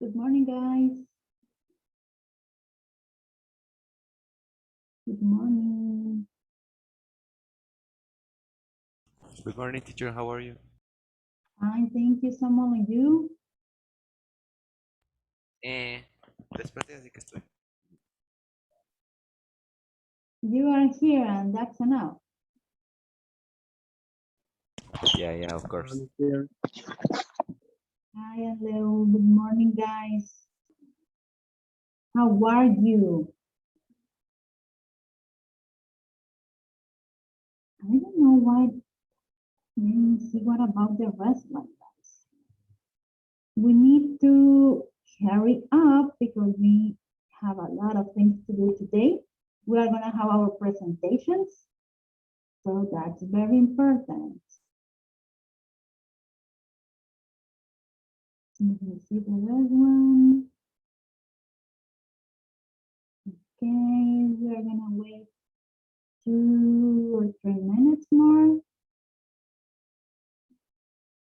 Good morning, guys. Good morning. Good morning, teacher. How are you? Fine, thank you, Samuel. And you? Desperté, así que estoy. You are here, and that's enough. Yeah, of course. Hi, hello. Good morning, guys. How are you? I don't know why. Let me see what about the rest one, guys. We need to hurry up because we have a lot of things to do today. We are gonna have our presentations, so that's very important. Let me see the red one. Okay, we are gonna wait 2 or 3 minutes more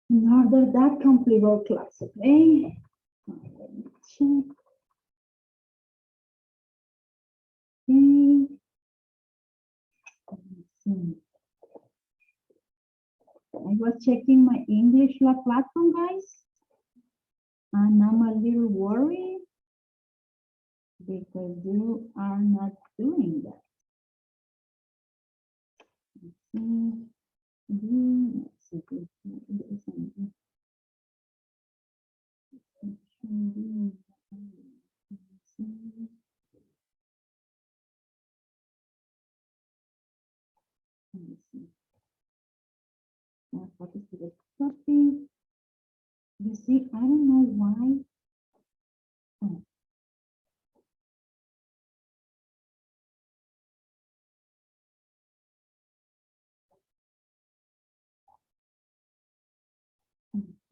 in order that complete our class, okay? Let me check. Okay. Let me see. I was checking my English lab platform, guys, and I'm a little worried because you are not doing that. Let's see. Let's see. Let me see. What is the copy? You see, I don't know why. Oh.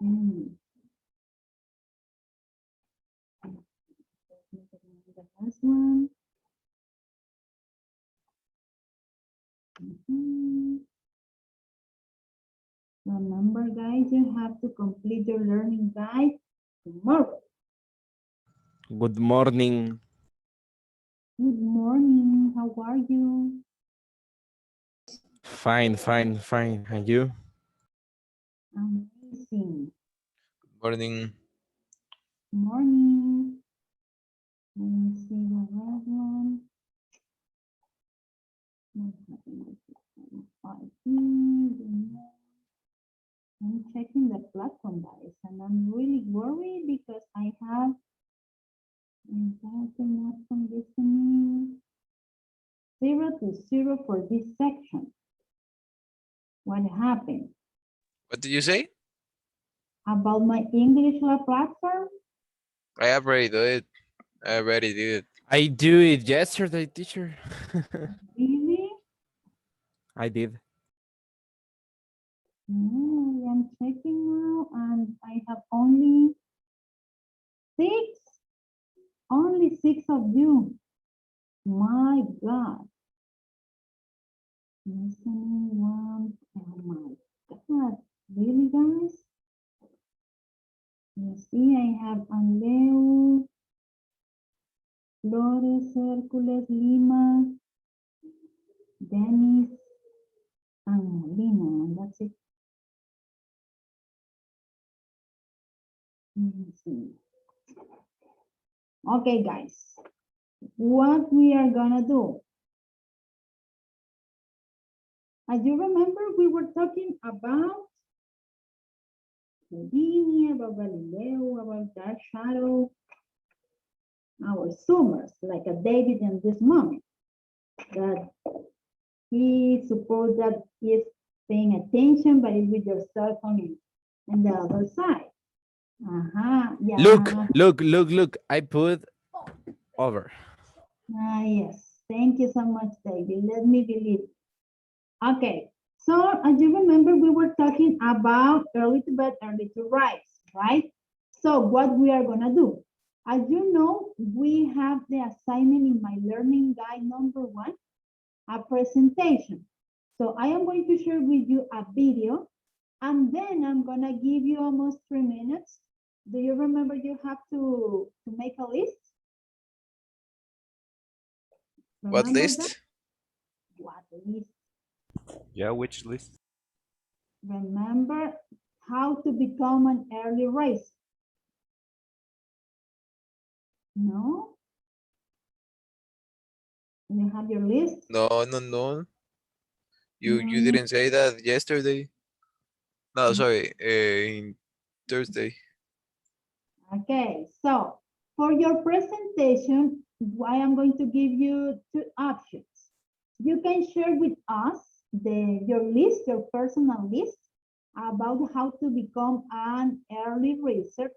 Mm. The last one. Mhm. Remember, guys, you have to complete your learning guide tomorrow. Good morning. Good morning. How are you? Fine. And you? Amazing. Good morning. Morning. Let me see the red one. I'm checking the platform, guys, and I'm really worried because I have not conditioning 0 to 0 for this section. What happened? What did you say? About my English lab platform? I already did it. I already did it. I do it yesterday, teacher. Really? I did. No, I'm checking now and I have only 6. Only 6 of you. My God. Listening one. Oh my God. Really, guys? You see, I have Anleu, Flores, Hercules, Lima, Dennis, and Molina, and that's it. Let me see. Okay, guys, what we are gonna do? As you remember, we were talking about Houdini, about Galileo, about dark shadow, our zoomers, like a David in this moment, that he supposed that he is paying attention, but it's with your cell phone in the other side. Yeah. Look. I put over. Yes. Thank you so much, David. Let me delete it. Okay. So as you remember, we were talking about early to bed, early to rise, right? So what we are gonna do? As you know, we have the assignment in my learning guide number 1, a presentation. So I am going to share with you a video, and then I'm gonna give you almost 3 minutes Do you remember you have to make a list? What Remember that? list? What list? Yeah, which list? Remember how to become an early racer? No? You have your list? No, no, no. You No. didn't say that yesterday. No, Mm. sorry, in Thursday. Okay, so for your presentation, I am going to give you two options. You can share with us your list, your personal list about how to become an early racer,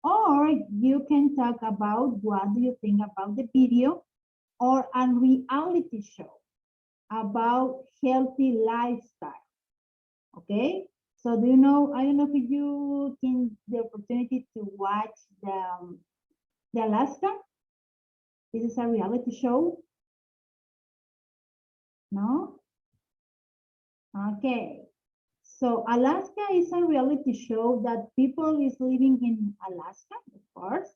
or you can talk about what do you think about the video or a reality show about healthy lifestyle. Okay, so do you know, I don't know if you can the opportunity to watch the Alaska. This is a reality show. No? Okay. So Alaska is a reality show that people is living in Alaska, of course.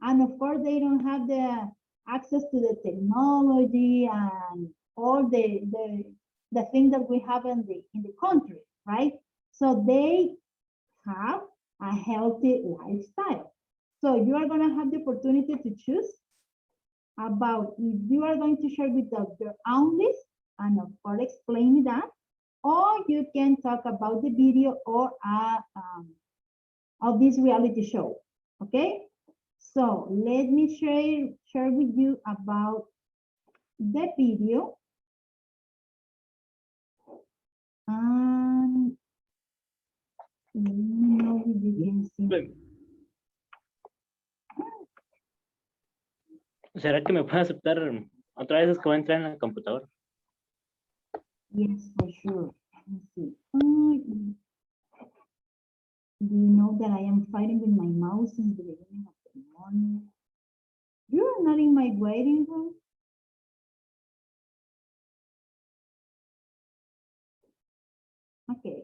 And of course, they don't have the access to the technology and all the thing that we have in the country, right? So they have a healthy lifestyle. So you are going to have the opportunity to choose about if you are going to share with us your own list and of course explain that, or you can talk about the video or of this reality show. Okay, so let me share with you about the video. And let me know if you can see. ¿Será que me puede aceptar otra vez? Es que voy a entrar en la computadora. Yes, for sure. Let me see. Do you know that I am fighting with my mouse since the beginning of the morning? You are not in my waiting room. Okay.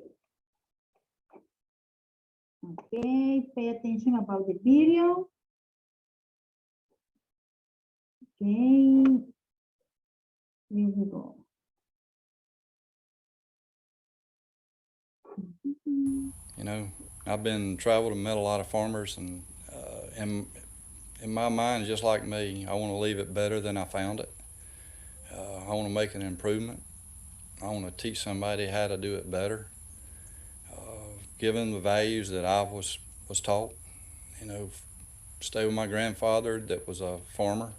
Okay, pay attention about the video. Okay, here we go. You know, I've been traveled and met a lot of farmers, and in my mind, just like me, I want to leave it better than I found it. I want to make an improvement. I want to teach somebody how to do it better. Give them the values that I was taught. You know, stay with my grandfather that was a farmer.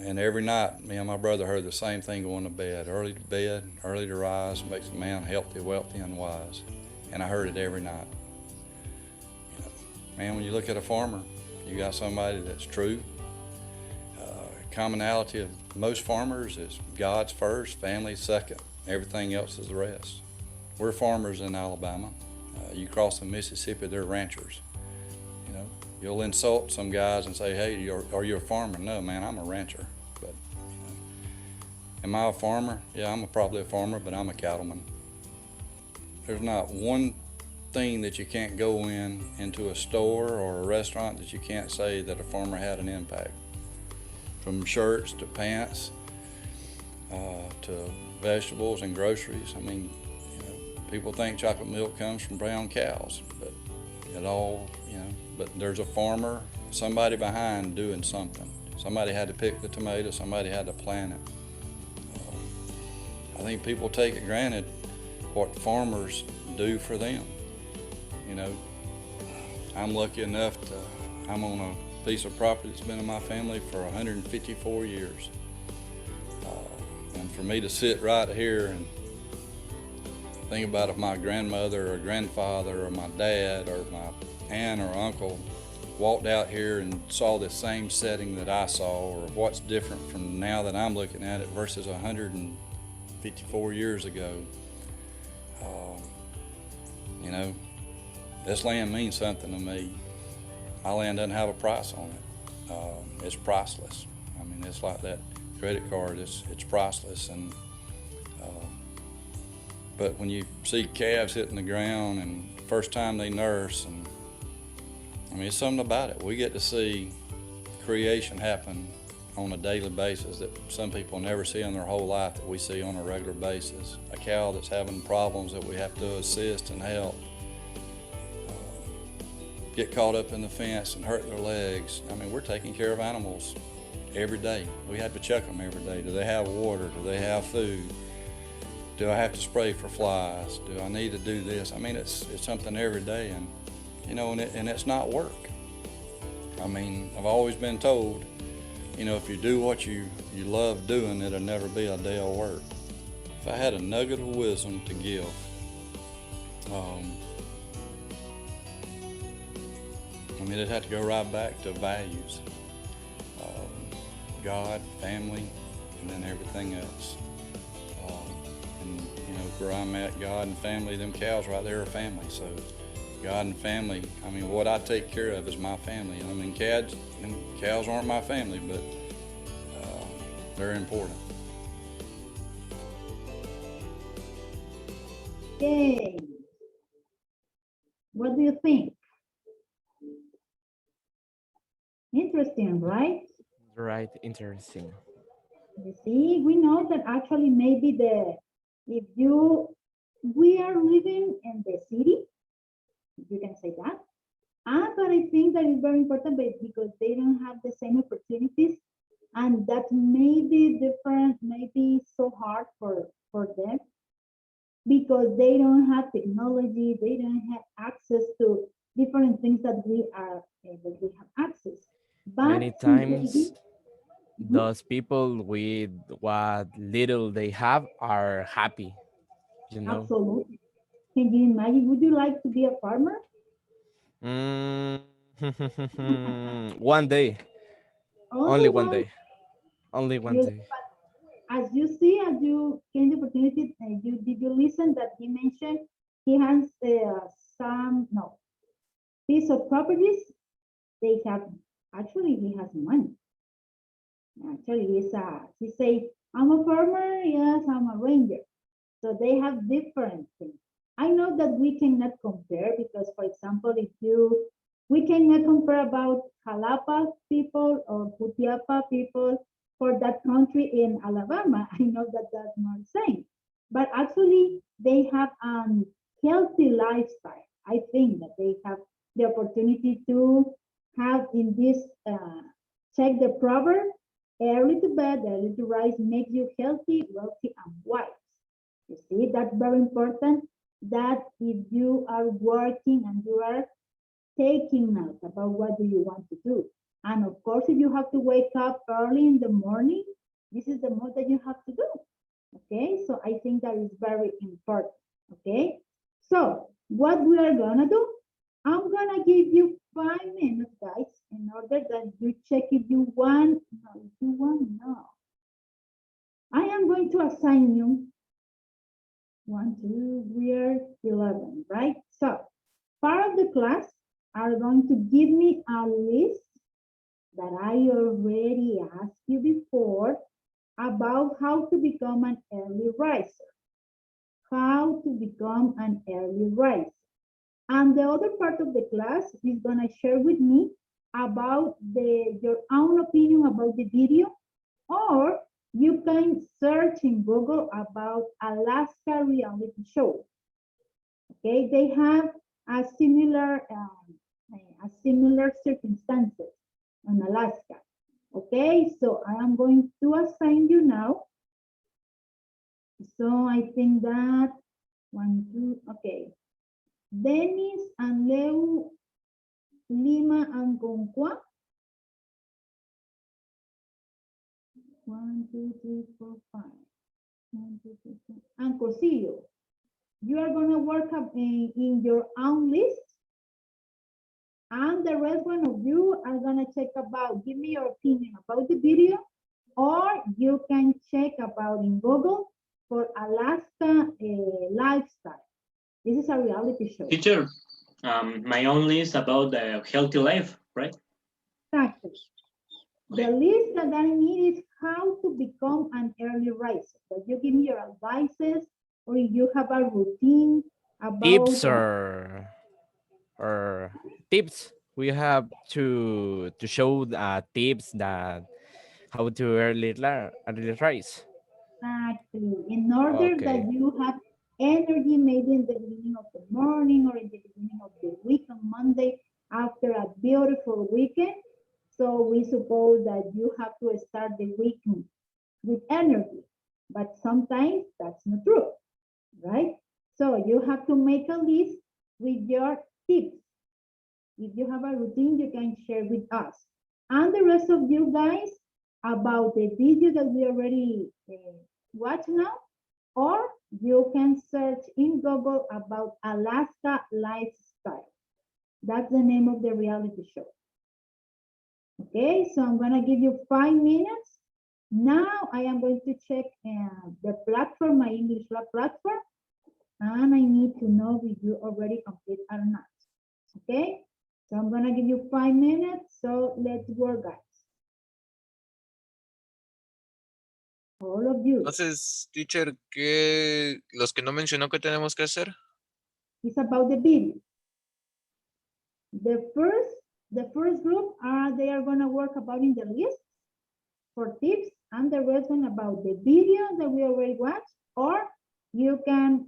And every night, me and my brother heard the same thing going to bed. Early to bed, early to rise makes a man healthy, wealthy, and wise. And I heard it every night. You know, man, when you look at a farmer, you got somebody that's true. Commonality of most farmers is God's first, family second. Everything else is the rest. We're farmers in Alabama. You cross the Mississippi, they're ranchers. You know, you'll insult some guys and say, hey, are you a farmer? No, man, I'm a rancher. But, you know, am I a farmer? Yeah, I'm probably a farmer, but I'm a cattleman. There's not one thing that you can't go into a store or a restaurant that you can't say that a farmer had an impact. From shirts to pants to vegetables and groceries. I mean, you know, people think chocolate milk comes from brown cows, but it all, you know, but there's a farmer, somebody behind doing something. Somebody had to pick the tomato, somebody had to plant it. I think people take it granted what farmers do for them. You know, I'm lucky enough I'm on a piece of property that's been in my family for 154 years. And for me to sit right here and think about if my grandmother or grandfather or my dad or my aunt or uncle walked out here and saw the same setting that I saw, or what's different from now that I'm looking at it versus 154 years ago. You know, this land means something to me. My land doesn't have a price on it. It's priceless. I mean, it's like that credit card. It's priceless. And but when you see calves hitting the ground and first time they nurse, and I mean, it's something about it. We get to see creation happen on a daily basis that some people never see in their whole life that we see on a regular basis. A cow that's having problems that we have to assist and help. Get caught up in the fence and hurt their legs. I mean, we're taking care of animals every day. We have to check them every day. Do they have water? Do they have food? Do I have to spray for flies? Do I need to do this? I mean, it's something every day, and you know, and it's not work. I mean, I've always been told, you know, if you do what you love doing, it'll never be a day of work. If I had a nugget of wisdom to give, I mean, it'd have to go right back to values. God, family, and then everything else. And you know, where I'm at, God and family, them cows right there are family. So God and family, I mean, what I take care of is my family. I mean, cows aren't my family, but they're important. Yay. What do you think? Interesting, right? Right, interesting. You see, we know that actually maybe we are living in the city, you can say that. But I think that is very important because they don't have the same opportunities, and that may be different, maybe so hard for them because they don't have technology, they don't have access to different things that we have access. But Many times, Mhm. those people with what little they have are happy, you know. Absolutely. Can you imagine? Would you like to be a farmer? Mm, one day, only Only one one. day, only one You, day. as you see, as you gain the opportunity, did you listen that he mentioned he has some piece of properties? They have actually he has money. Actually, he say I'm a farmer. Yes, I'm a ranger. So they have different things. I know that we cannot compare because, for example, we cannot compare about Jalapa people or Jutiapa people for that country in Alabama. I know that that's not the same, but actually they have a healthy lifestyle. I think that they have the opportunity to have in this, check the proverb, early to bed, early to rise, make you healthy, wealthy, and wise. You see, that's very important that if you are working and you are taking notes about what do you want to do. And of course, if you have to wake up early in the morning, this is the most that you have to do. Okay, so I think that is very important. Okay, so what we are gonna do, I'm gonna give you 5 minutes, guys, in order that you check if you want. No, if you want, no. I am going to assign you 1, 2, we are 11, right? So part of the class are going to give me a list that I already asked you before about how to become an early riser. How to become an early riser. And the other part of the class is gonna share with me about your own opinion about the video, or you can search in Google about Alaska reality show. Okay, they have a similar circumstances in Alaska. Okay, so I am going to assign you now. So I think that 1, 2, okay. Dennis and Leo, Lima and Conqua. 1, 2, 3, 4, 5. 1, 2, 3, 4. And Cosillo, you are going to work up in your own list. And the rest one of you are going to check about, give me your opinion about the video, or you can check about in Google for Alaska lifestyle. This is a reality show. Teacher, my own list about the healthy life, right? Exactly. The list that I need is how to become an early riser. So you give me your advices, or if you have a routine about Tips or tips. We have to show tips that how to early rise. Exactly. In order that Okay. you have energy maybe in the beginning of the morning or in the beginning of the week on Monday after a beautiful weekend. So we suppose that you have to start the week with energy, but sometimes that's not true, right? So you have to make a list with your tips. If you have a routine, you can share with us. And the rest of you guys about the video that we already watched now, or you can search in Google about Alaska lifestyle. That's the name of the reality show. Okay, so I'm gonna give you 5 minutes. Now I am going to check the platform, my English Lab platform, and I need to know if you already complete or not. Okay, so I'm gonna give you 5 minutes. So let's work, guys. All of you. Entonces, teacher, ¿qué, los que no mencionó que tenemos que hacer? It's about the video. The first group they are gonna work about in the list for tips, and the rest one about the video that we already watched, or you can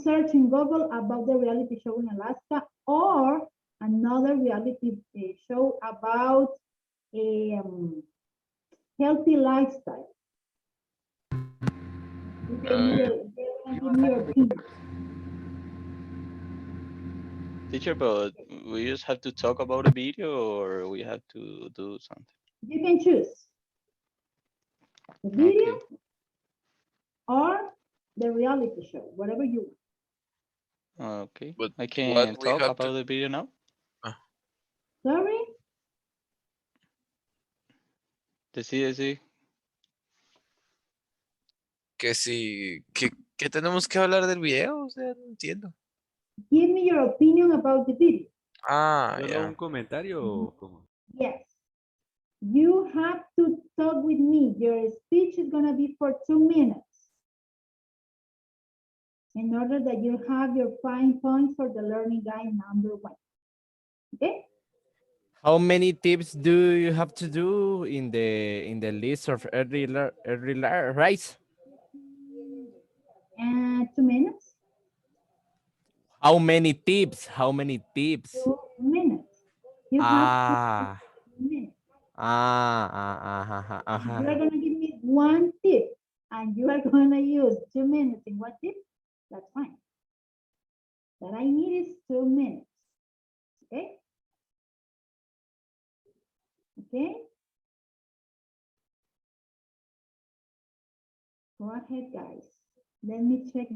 search in Google about the reality show in Alaska or another reality show about a healthy lifestyle. You can give me your opinion. Teacher, but we just have to talk about a video or we have to do something? You can choose the video Okay. or the reality show, whatever you want. Okay. But I what can we talk have about to, the video now. Sorry? Decide. que si, que tenemos que hablar del video, o sea, no entiendo. Give me your opinion about the video. Ah, ¿Solo ya. un comentario o cómo? Yes. You have to talk with me. Your speech is going to be for 2 minutes in order that you have your 5 points for the learning guide number 1. Okay? How many tips do you have to do in the list of rise? And 2 minutes. How many tips? How many tips? 2 minutes. You have Ah, 2 minutes. ah. You are going to give me 1 tip and you are going to use 2 minutes in what tip? That's fine. What I need is 2 minutes. Okay? Okay? Go ahead, guys. Let me check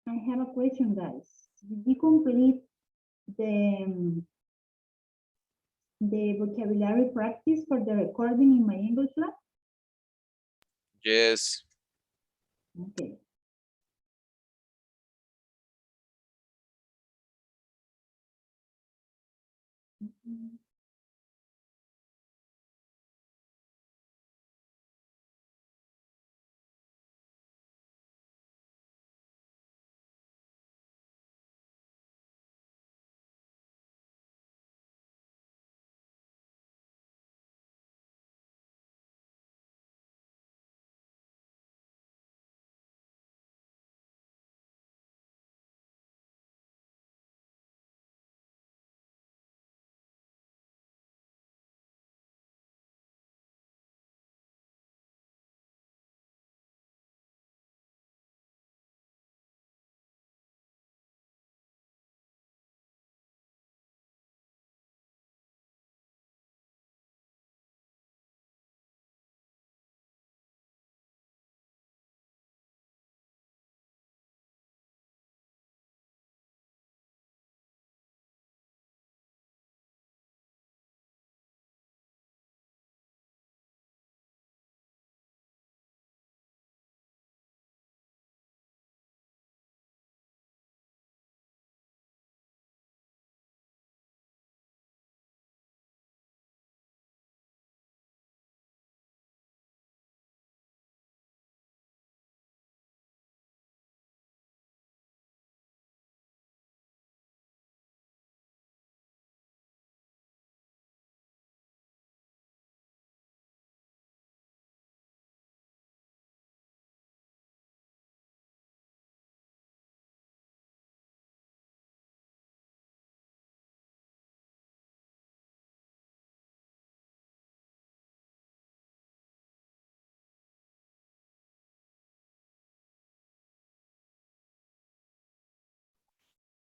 I have a question, guys. Did you complete the vocabulary practice for the recording in my English lab? Yes. Okay.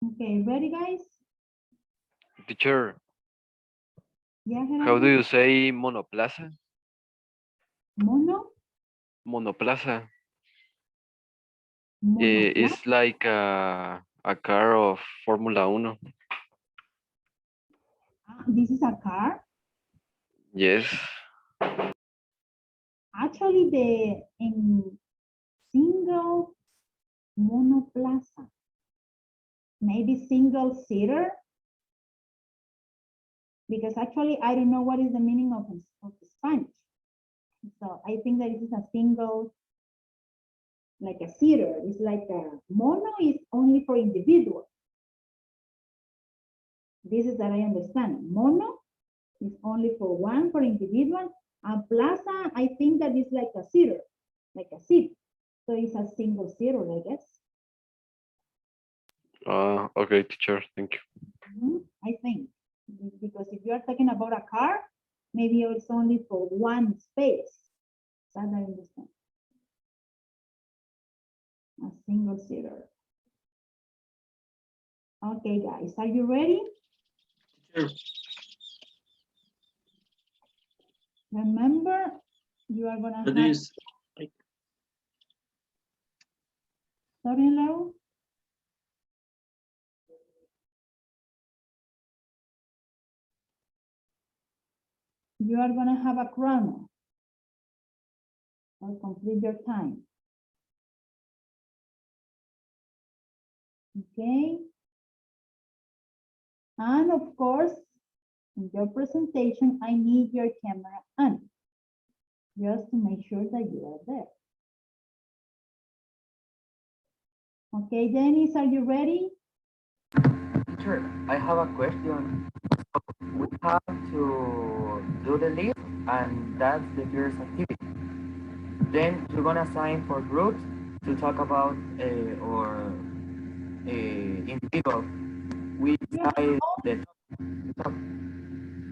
Okay, ready, guys? Teacher, Yeah, how do Gerardo? you say monoplaza? Mono? Monoplaza. Monoplaza? It's like a car of Formula 1. This is a car. Yes. Actually, the in single monoplaza, maybe single seater, because actually I don't know what is the meaning of Spanish. So I think that it is a single, like a seater. It's like a mono is only for individual. This is that I understand. Mono is only for one, for individual. And plaza, I think that is like a seater, like a seat. So it's a single seater, I guess. Okay, teacher, thank you. I think, because if you are talking about a car, maybe it's only for one space. That I understand. A single seater. Okay, guys, are you ready? Remember, you are gonna What do you, have. s- Sorry, Leo. You are gonna have a chrono. Or complete your time. Okay. And of course, in your presentation, I need your camera on, just to make sure that you are there. Okay, Dennis, are you ready? Teacher, I have a question. We have to do the list, and that's the first activity. Then you're gonna assign for groups to talk about or individual. We Yeah. decide the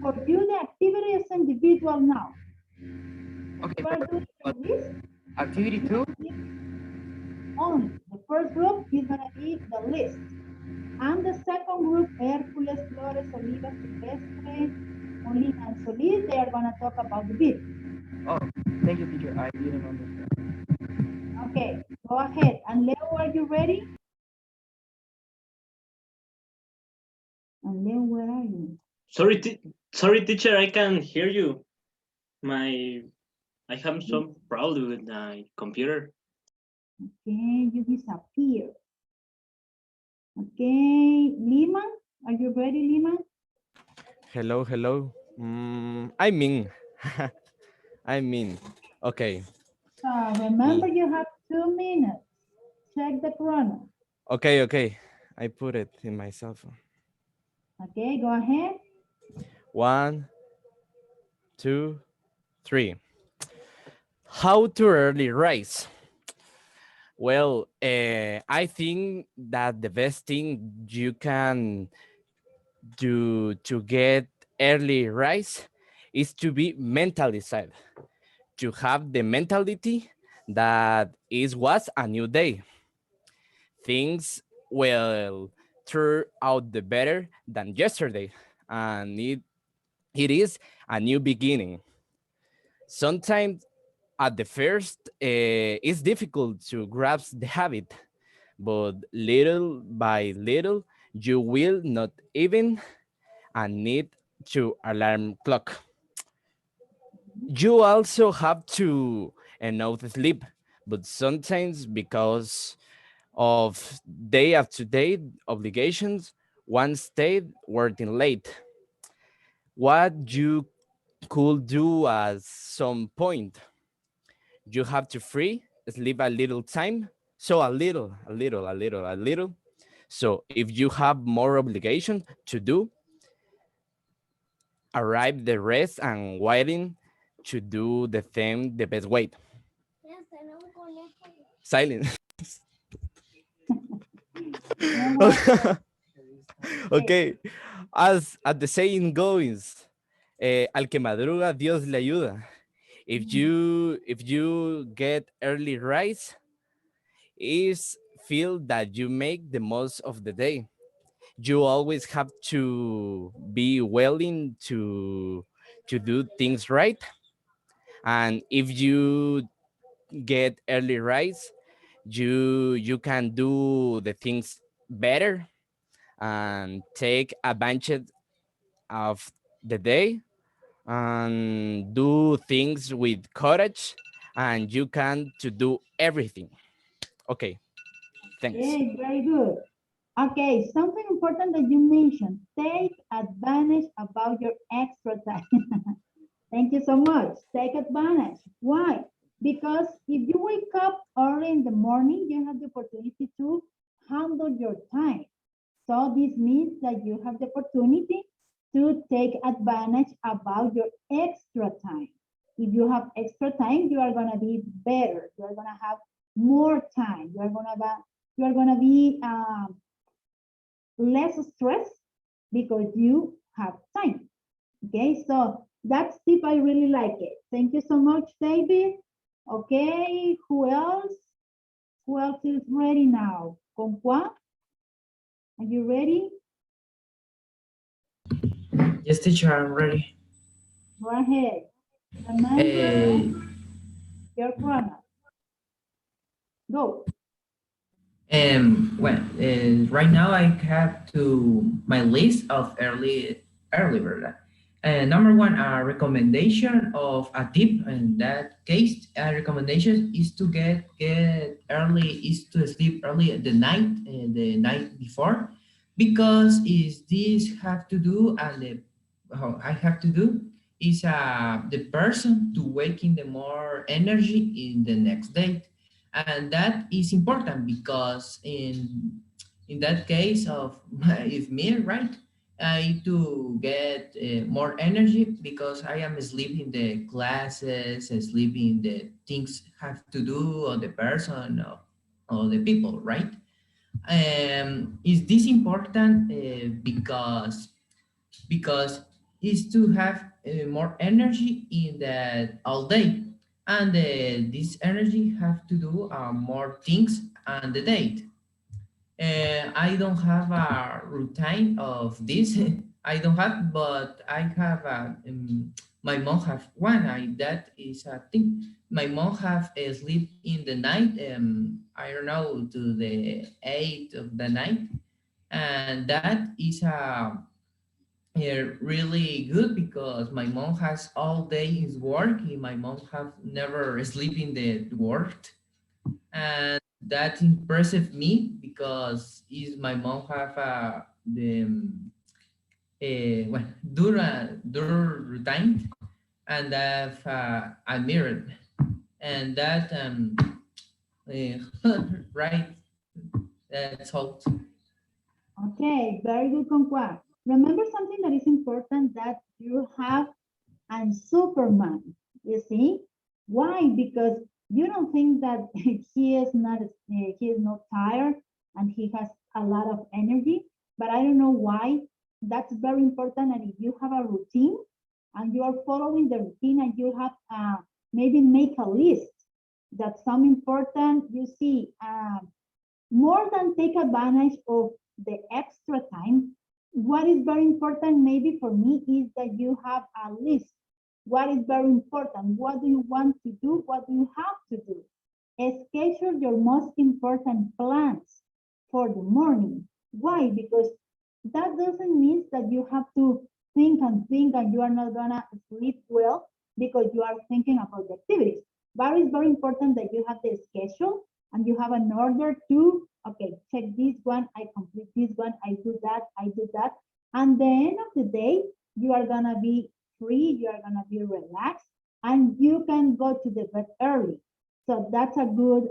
For you, the activity is individual now. okay, You are doing the list activity two. only. The first group is gonna be the list. And the second group, Hércules, Flores, Olivas, Silvestre, Molina, and Solis, they are gonna talk about the bid. Oh, thank you, teacher. I didn't understand. Okay, go ahead. And Leo, are you ready? And then where are you? Sorry, teacher, I can't hear you. I have some problem with my computer. Okay, you disappear. Okay, Lima, are you ready, Lima? Hello, hello. I mean, I mean, okay, Remember you have 2 minutes. Check the chrono. okay. I put it in my cell phone. Okay, go ahead. 1, 2, 3. How to early rise? Well, I think that the best thing you can do to get early rise is to be mentally set, to have the mentality that it was a new day. Things will turn out the better than yesterday, and it is a new beginning. Sometimes at the first, it's difficult to grasp the habit, but little by little, you will not even need to alarm clock. You also have to enough sleep, but sometimes because of day after day obligations, one stayed working late. What you could do at some point, you have to free sleep a little time, so a little. So if you have more obligation to do, arrive the rest and waiting to do the thing the best way. Silence. Okay, as the saying goes, al que madruga Dios le ayuda. If you get early rise, is feel that you make the most of the day. You always have to be willing to do things right, and if you get early rise, you can do the things better and take advantage of the day and do things with courage, and you can to do everything. Okay, thanks. Okay, very good. Okay, something important that you mentioned, take advantage about your extra time. Thank you so much. Take advantage. Why? Because if you wake up early in the morning, you have the opportunity to handle your time. So this means that you have the opportunity to take advantage about your extra time. If you have extra time, you are gonna be better. You are gonna have more time. You are gonna be less stress because you have time. Okay, so that's tip, I really like it. Thank you so much, David. Okay, who else? Who else is ready now? Conqua, are you ready? Yes, teacher, I'm ready. Go ahead. Remember your chrono. Go. Well, right now I have to my list of early bird. Number one, a recommendation of a tip. In that case, a recommendation is to get early, is to sleep early at the night before, because is this have to do and how I have to do is the person to wake in the more energy in the next day, and that is important because in that case of if me, right, I to get more energy because I am sleeping the classes, sleeping the things have to do or the person or the people, right? Is this important because is to have more energy in that all day, and this energy have to do more things on the date. I don't have a routine of this. I don't have, but I have my mom have one. That is a thing. My mom have a sleep in the night. I don't know, to the 8 of the night, and that is really good because my mom has all day his work. My mom have never sleep in the work, and that impressive me because is my mom have well, dur routine, and I've admired, and that right, that's all. Okay, very good, Conqua. Remember something that is important that you have a Superman. You see? Why? Because you don't think that he is not tired and he has a lot of energy, but I don't know why. That's very important. And if you have a routine and you are following the routine and you have maybe make a list that's some important, you see, more than take advantage of the extra time, what is very important maybe for me is that you have a list. What is very important? What do you want to do? What do you have to do? Schedule your most important plans for the morning. Why? Because that doesn't mean that you have to think and you are not gonna sleep well because you are thinking about the activities. But it's very important that you have the schedule and you have an order to, okay, check this one, I complete this one, I do that, I do that. And the end of the day, you are gonna be free, you are gonna be relaxed, and you can go to the bed early. So that's a good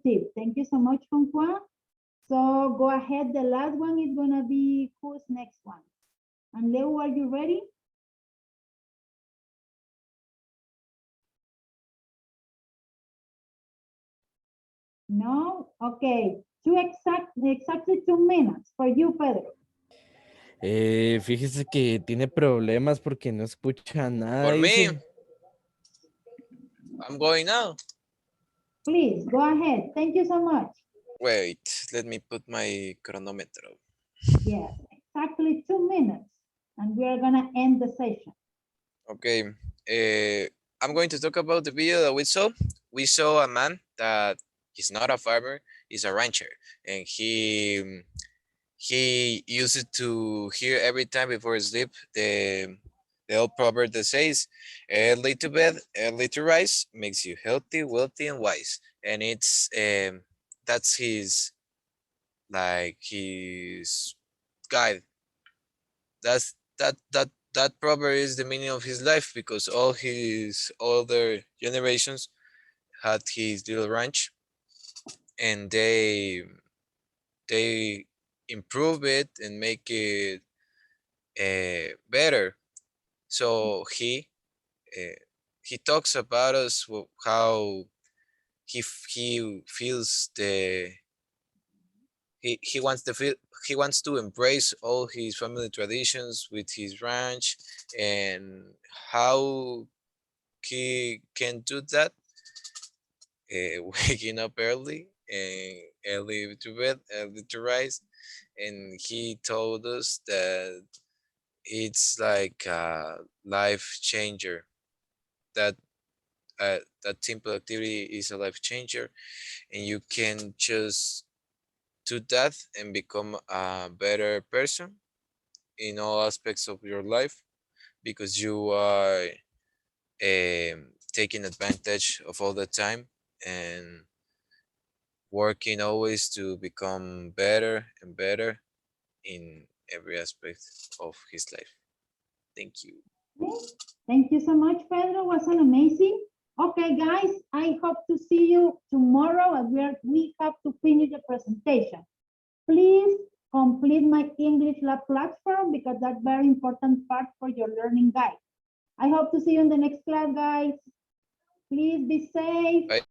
tip. Thank you so much, Conqua. So go ahead. The last one is gonna be who's next one? And Leo, are you ready? No? Okay. Exactly 2 minutes for you, Pedro. Fíjese que tiene problemas porque no escucha nada. Por mí. Dice. I'm going now. Please, go ahead. Thank you so much. Wait, let me put my chronometer. Yes, exactly 2 minutes. And we are gonna end the session. Okay, I'm going to talk about the video that we saw. We saw a man that he's not a farmer, he's a rancher, and he used to hear every time before sleep the old proverb that says, "Early to bed, early to rise makes you healthy, wealthy, and wise." And it's that's his guide. That proverb is the meaning of his life because all his older generations had his little ranch and they improve it and make it better. So he talks about us how he feels he wants to feel he wants to embrace all his family traditions with his ranch and how he can do that waking up early and early to bed, early to rise. And he told us that it's like a life changer. That that simple activity is a life changer, and you can just do that and become a better person in all aspects of your life because you are taking advantage of all the time and working always to become better and better in every aspect of his life. Thank you. Okay. Thank you so much, Pedro. Was an amazing. Okay, guys, I hope to see you tomorrow as we have to finish the presentation. Please complete my English Lab platform because that's very important part for your learning guide. I hope to see you in the next class, guys. Please be safe. Bye.